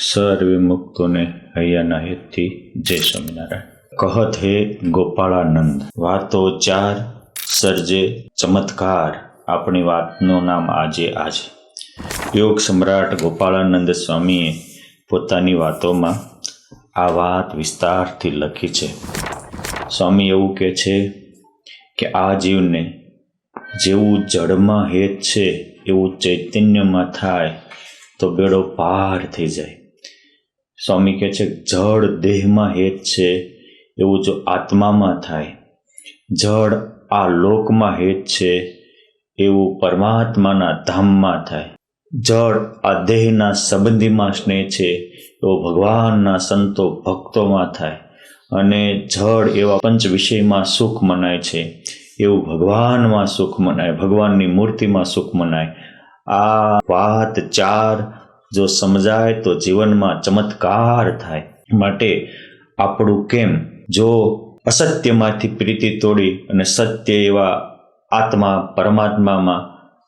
સર્વે મુક્તોને હૈયાના હેતથી જય સ્વામિનારાયણ. કહત હે ગોપાળાનંદ, વાતો ચાર સર્જે ચમત્કાર. આપણી વાતનું નામ આજે યોગ સમ્રાટ ગોપાળાનંદ સ્વામીએ પોતાની વાતોમાં આ વાત વિસ્તારથી લખી છે. સ્વામી એવું કહે છે કે આ જીવને જેવું જળમાં હેત છે એવું ચૈતન્યમાં થાય તો બેડો પાર થઈ જાય. સ્વામી કહે છે જળ દેહમાં હેત છે એવું જો આત્મામાં થાય, જળ આ લોકમાં હેત છે એવું પરમાત્માના ધામમાં થાય, જળ આ દેહના સંબંધીમાં સ્નેહ છે એવો ભગવાનના સંતો ભક્તોમાં થાય, અને જળ એવા પંચ વિષયમાં સુખ મનાય છે એવું ભગવાનમાં સુખ મનાય, ભગવાનની મૂર્તિમાં સુખ મનાય. આ વાત ચાર જો સમજાય તો જીવનમાં ચમત્કાર થાય. માટે આપણું કેમ જો અસત્યમાંથી પ્રીતિ તોડી અને સત્ય એવા આત્મા પરમાત્મામાં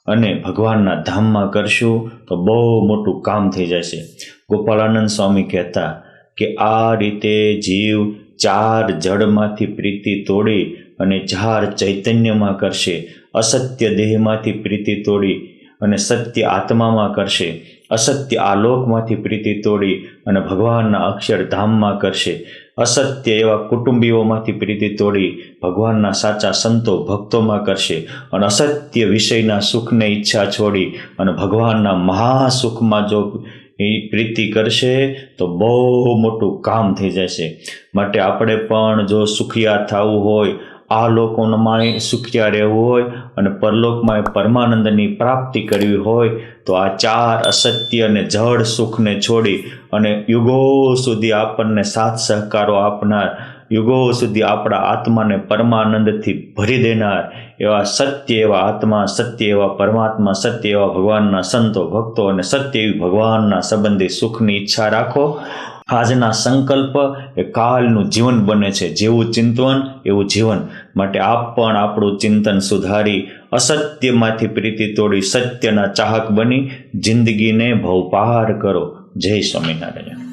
અને ભગવાનના ધામમાં કરશું તો બહુ મોટું કામ થઈ જશે. ગોપાળાનંદ સ્વામી કહેતા કે આ રીતે જીવ ચાર જળમાંથી પ્રીતિ તોડી અને ચાર ચૈતન્યમાં કરશે, અસત્ય દેહમાંથી પ્રીતિ તોડી અને સત્ય આત્મામાં કરશે, અસત્ય આલોકમાંથી પ્રીતિ તોડી અને ભગવાનના અક્ષરધામમાં કરશે, અસત્ય એવા કુટુંબીઓમાંથી પ્રીતિ તોડી ભગવાનના સાચા સંતો ભક્તોમાં કરશે, અને અસત્ય વિષયના સુખને ઈચ્છા છોડી અને ભગવાનના મહાસુખમાં જો એ પ્રીતિ કરશે તો બહુ મોટું કામ થઈ જશે. માટે આપણે પણ જો સુખિયા થવું હોય, આ લોકોમાં સુખિયા રહેવું હોય અને પરલોકમાં પરમાનંદની પ્રાપ્તિ કરવી હોય તો આ ચાર અસત્ય અને જળ સુખને છોડી અને યુગો સુધી આપણને સાથ સહકારો આપનાર, યુગો સુધી આપણા આત્માને પરમાનંદથી ભરી દેનાર એવા સત્ય એવા આત્મા, સત્ય એવા પરમાત્મા, સત્ય એવા ભગવાનના સંતો ભક્તો અને સત્ય એવી ભગવાનના સંબંધી સુખની ઈચ્છા રાખો. આજના સંકલ્પ એ કાલનું જીવન બને છે. જેવું ચિંતન એવું જીવન. માટે આપ પણ આપણું ચિંતન સુધારી અસત્યમાંથી પ્રીતિ તોડી સત્યના ચાહક બની જિંદગીને ભવપાર કરો. જય સ્વામિનારાયણ.